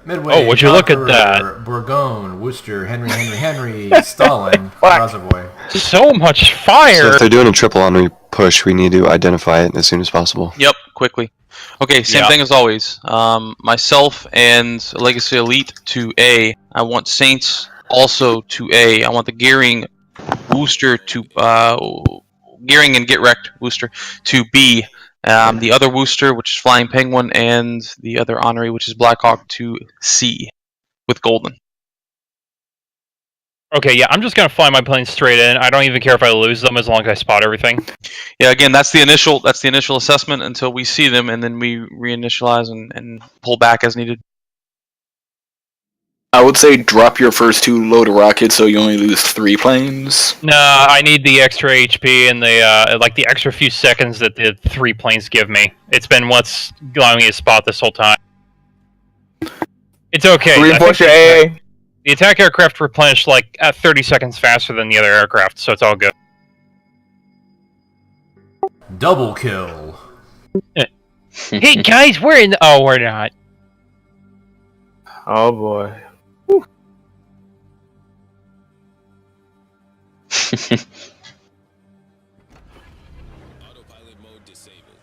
Midway, Oh, would you look at Conqueror, that? Bourgogne, Worcester, Henry, Stalin, Razovoy. So much fire! So if they're doing a triple on push, we need to identify it as soon as possible. Yep, quickly. Okay, same thing as always. Myself and Legacy Elite to A. I want Saints also to A. I want the Gearing Booster to Gearing and Get Wrecked Booster to B. The other Booster, which is Flying Penguin, and the other Honorary, which is Blackhawk, to C with Golden. Okay, yeah, I'm just gonna fly my plane straight in. I don't even care if I lose them as long as I spot everything. Yeah, again, that's the initial assessment until we see them, and then we reinitialize and pull back as needed. I would say drop your first 2 load of rockets so you only lose 3 planes. Nah, I need the extra HP and the like the extra few seconds that the 3 planes give me. It's been what's allowing me to spot this whole time. It's okay. Reinforce your AA. The attack aircraft replenished like at 30 seconds faster than the other aircraft, so it's all good. Double kill. Hey guys, we're in. Oh, we're not. Oh boy. Autopilot mode disabled.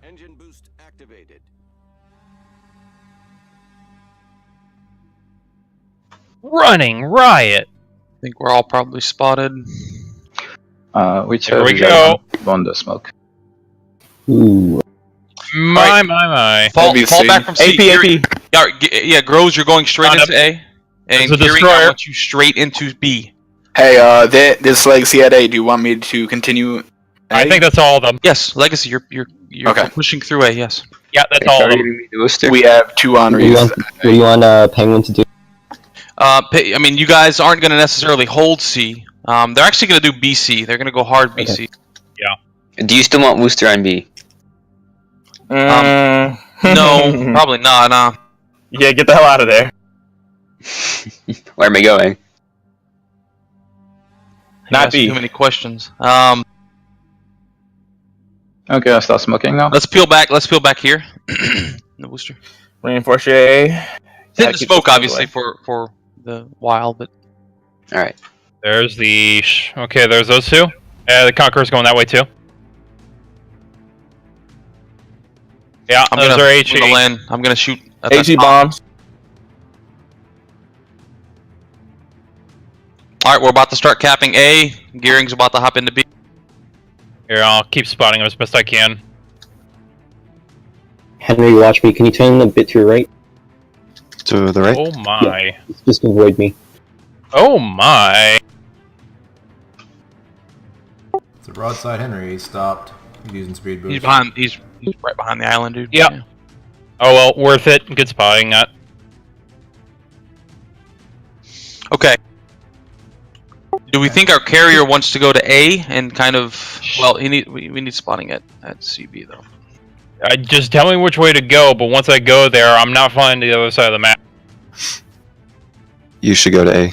Engine boost activated. Running riot. I think we're all probably spotted. Which There we go. on the smoke. Ooh. My. Fall back from C. AP. Grows, you're going straight into A. And It's a Gearing, I destroyer. want you straight into B. Hey, this Legacy at A, do you want me to continue? I think that's all of them. Yes, Legacy, you're Okay. pushing through A, yes. Yeah, that's all of them. We have 2 What do honorees. you want Penguin to do? I mean, you guys aren't going to necessarily hold C. They're actually going to do BC. They're going to go hard BC. Do you still want Wooster on B? No, probably not. Nah. Yeah, get the hell out of there. Where am I going? You Not asked B. Too many questions. Okay, I'll start smoking now. Let's peel back. Let's peel back here. The booster. Reinforce your AA. Hit the smoke, obviously, for the while, but Alright. There's the. Okay, there's those 2. The Conqueror's going that way too. Yeah, I'm those gonna are I'm gonna HE. land. I'm gonna shoot. At that HE top. bombs. All right, we're about to start capping A. Gearing's about to hop into B. Here, I'll keep spotting them as best I can. Henry, watch me. Can you turn a bit to your right? To the right? Oh my. Just avoid me. Oh my. It's a broadside Henry. He stopped. He's using speed boost. He's behind. He's right behind the island, dude. Yep. Oh well, worth it. Good spotting that. Okay. Do we think our carrier wants to go to A and kind of? Well, we need spotting at CB though. Just tell me which way to go, but once I go there, I'm not flying to the other side of the map. You should go to A.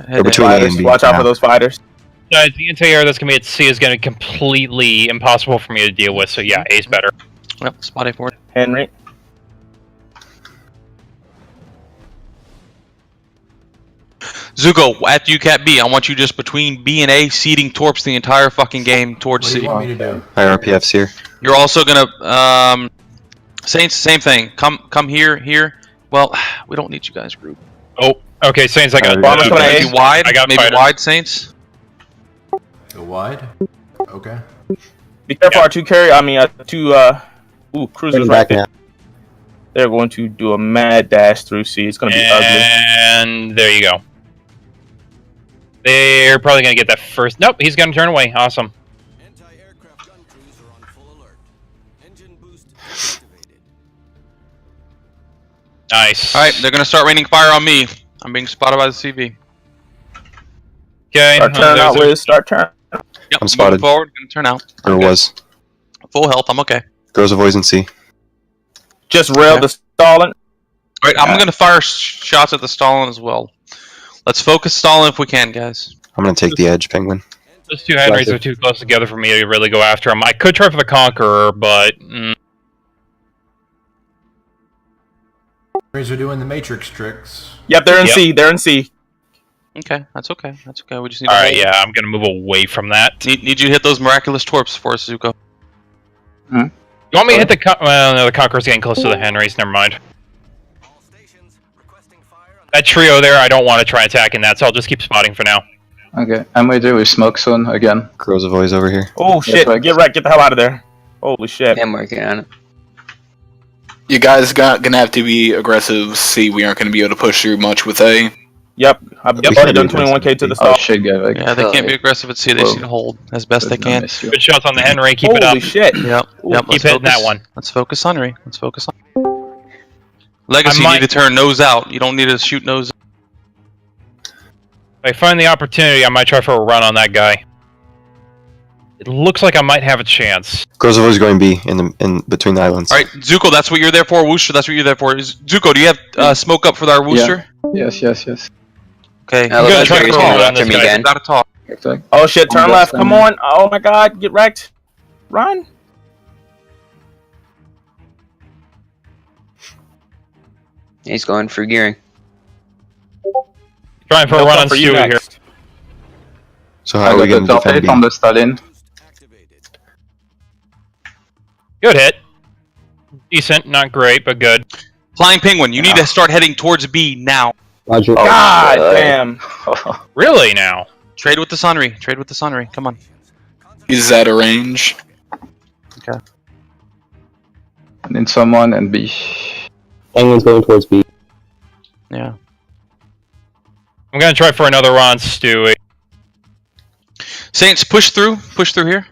Head Or between A Fighters, and B. watch out now. for those fighters. The anti-air that's gonna be at C is gonna be completely impossible for me to deal with. So yeah, A's better. Yep, spot A for it. Henry. Zuko, after you cap B, I want you just between B and A, seeding torps the entire fucking game towards What do C. you want me to do? IRPF's here. You're also gonna Saints, same thing. Come here. Well, we don't need you guys group. Oh, okay, Saints, I got Bombers coming Maybe A. wide. I got maybe fighters. wide, Saints. Go wide? Okay. Be careful, our 2 carrier. I mean, 2 cruisers Turn right back there. now. They're going to do a mad dash through C. It's going to be ugly. And there you go. They're probably gonna get that first. Nope, he's gonna turn away. Awesome. Anti-aircraft gun crews are on full alert. Engine boost activated. Nice. All right, they're gonna start raining fire on me. I'm being spotted by the CV. Okay. Start turning out, there's Wiz. Start turning. Yep, I'm spotted. moving forward. Gonna turn out. Or Okay. was. Full health. I'm okay. Grows avoids in C. Just rail the Stalin. All right, I'm gonna fire shots at the Stalin as well. Let's focus Stalin if we can, guys. I'm gonna take the edge, Penguin. Those 2 Henrys are too close together for me to really go after him. I could try for the Conqueror, but Henrys are doing the Matrix tricks. Yep, they're in Yep. C. They're in C. Okay, that's okay. That's okay. We just need. Alright, yeah, I'm gonna move away from that. Need you to hit those miraculous torps for us, Zuko. You want me to hit the well, no, the Conqueror's getting close to the Henrys, never mind. All stations requesting fire on That trio there, I don't want to try attacking that, so I'll just keep spotting for now. Okay, I'm ready with smoke zone again. Crows of voice over here. Oh shit! right. Get wrecked. Get the hell out of there. Holy shit! I'm working on it. You guys gonna have to be aggressive. See, we aren't gonna be able to push through much with A. Yep. I've We already can't done do 21k to the Oh stop. shit, Gavik. Yeah, they can't be aggressive at sea. They just need to hold as best they can. Good shots on the Henry, keep it Holy up. shit! Yep. Ooh, Yep. keep hitting that one. Let's focus on Henry. Let's focus on. Legacy, you might- need to turn nose out. You don't need to shoot nose. If I find the opportunity, I might try for a run on that guy. It looks like I might have a chance. Crows of voice going B in between the islands. All right, Zuko, that's what you're there for. Wooster, that's what you're there for. Zuko, do you have smoke up for our Wooster? Yes. Okay. Hello, I'm gonna that's try very for a small run on after this me guy. again. Gotta talk. Oh shit! Turn I'm left. just, Come on! Oh my god! Get wrecked. Run! He's going for gearing. Trying for a They'll run come on for you Stewie here. next. So I how are we got going the to top defend 8 B? on the Stalin. boost activated. Good hit. Decent, not great, but good. Flying Penguin, you need to start heading towards B now. Roger. God shit. damn! Really now? Trade with the Sunry. Trade with the Sunry. Come on. Is that a range? Need someone and B. Penguin's going towards B. Yeah. I'm gonna try for another run on Stewie. Saints, push through. Push through here.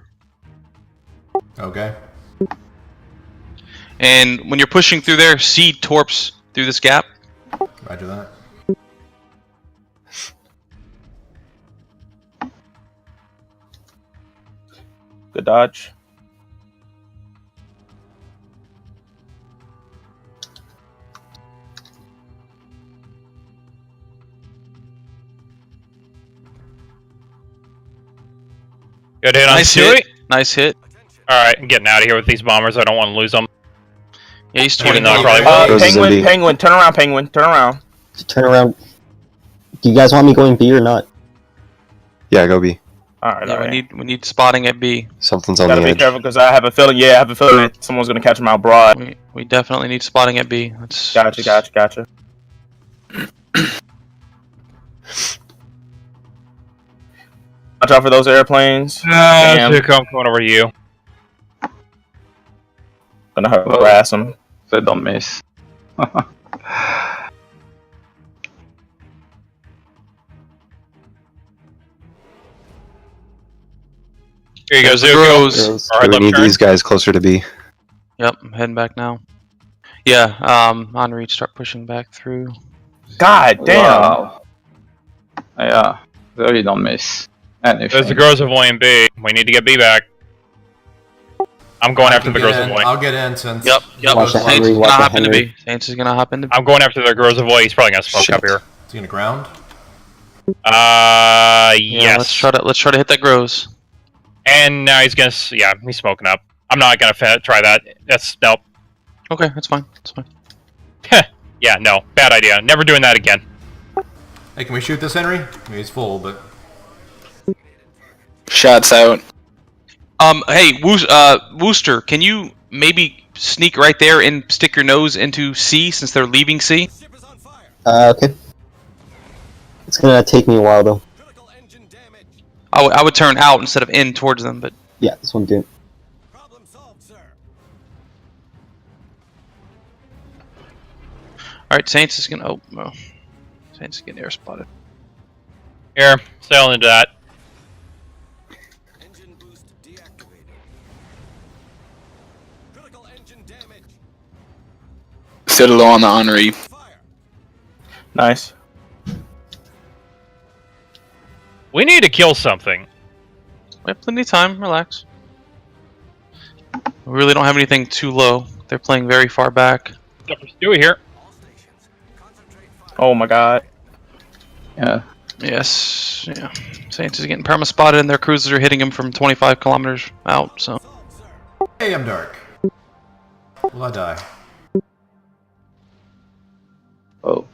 Okay. And when you're pushing through there, seed torps through this gap. Roger that. Good dodge. Good hit on Nice Stewie. hit. Nice hit. Alright, I'm getting out of here with these bombers. I don't want to lose them. Yeah, he's Even 20 though I now. probably Goes as Penguin, in B. penguin, turn around, penguin, turn around. Turn around. Do you guys want me going B or not? Yeah, go B. Alright, Yeah, alright. we need spotting at B. Something's on Gotta the be edge. careful because I have a feeling. Yeah, I have a feeling that someone's gonna catch him out broad. We definitely need spotting at B. That's, Gotcha. Watch out for those airplanes. Damn. Zuko, I'm coming over to you. Gonna harass them. They don't miss. Here you go, There's the Zuko. Grows. Girls, Alright, do we left need turn. these guys closer to B? Yep, I'm heading back now. Yeah, on reach, start pushing back through. God damn. Wow. Yeah, they really don't miss anything. There's the Grows of William B. We need to get B back. I'm going after the Grows of William. I'll get in since. Yep. Watch the Saints Henry, is watch gonna the hop into Henry. B. Saints is gonna hop into B. I'm going after the Grows of William. He's probably gonna smoke Shit. up here. Is he gonna ground? Yeah, Yes. let's try to hit that Grows. And now he's gonna. Yeah, he's smoking up. I'm not gonna try that. That's nope. Okay, that's fine. That's fine. Yeah, no, bad idea. Never doing that again. Hey, can we shoot this Henry? I mean, he's full, but Shots out. Hey, Wooster, can you maybe sneak right there and stick your nose into C since they're leaving C? Ship is on fire. Okay. It's gonna take me a while though. Critical engine damage. I would turn out instead of in towards them, but Yeah, this one good. Problem solved, sir. all right. Saints is gonna. Oh, no. Saints is getting air spotted. Here, sail into that. Engine boost deactivated. Critical engine damage. Citadel on the Henri. Fire. Nice. We need to kill something. We have plenty of time. Relax. We really don't have anything too low. They're playing very far back. Except for Stewie here. All stations. Concentrate fire. Oh my god. Yeah. Yes. Yeah. Saints is getting perma spotted, and their cruisers are hitting him from 25 kilometers out. So Solved, sir. hey, I'm dark. Will I die? Oh.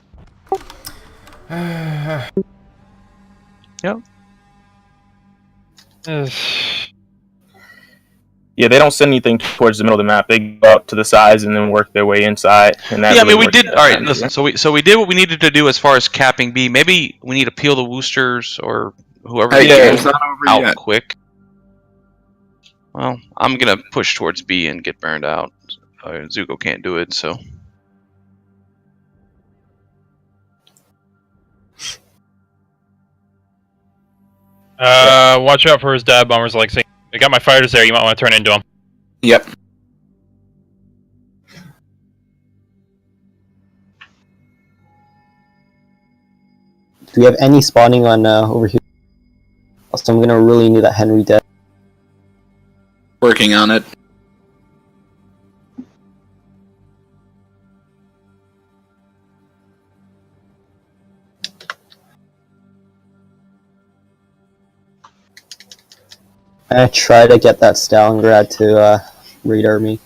Yeah, they don't send anything towards the middle of the map. They go out to the sides and then work their way inside. And that Yeah, I really mean, we works did. best All right, times, listen. yeah. So we did what we needed to do as far as capping B. Maybe we need to peel the Woosters or whoever Hey, can it's not over out yet. quick. Well, I'm gonna push towards B and get burned out. Zuko can't do it, so. Watch out for his dive bombers. Like, I got my fighters there. You might want to turn into them. Yep. Do we have any spawning on over here? Also, I'm gonna really need that Henry dead. Working on it. I try to get that Stalingrad to radar me.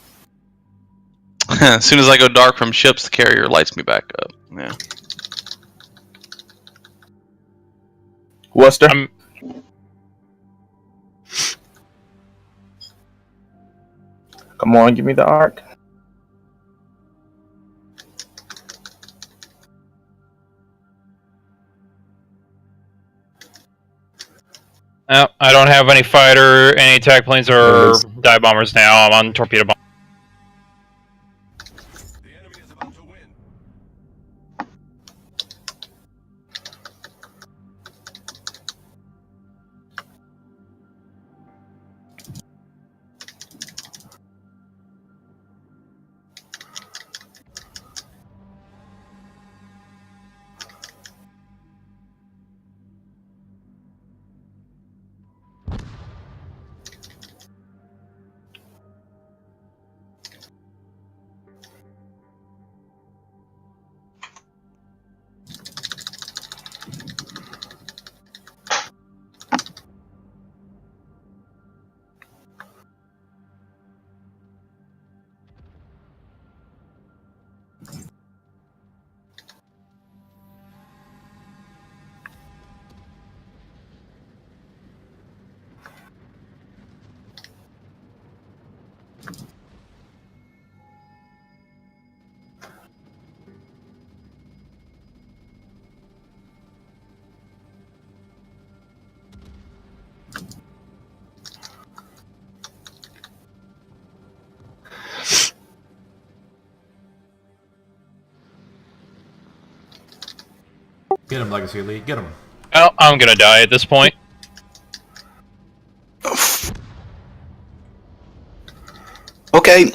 As soon as I go dark from ships, the carrier lights me back up. Yeah. Worcester. Come on, give me the arc. Oh, I don't have any fighter, any attack planes, or dive bombers now. I'm on torpedo bomb. The enemy is about to win. Get him, Legacy Elite. Get him. Oh, I'm gonna die at this point. Okay.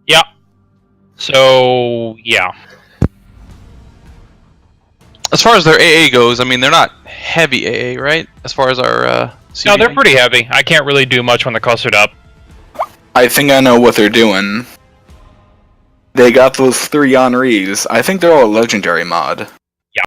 Yeah. So, yeah. As far as their AA goes, I mean, they're not heavy AA, right? As far as our No, CVP? they're pretty heavy. I can't really do much when they're clustered up. I think I know what they're doing. They got those 3 Henris. I think they're all a legendary mod.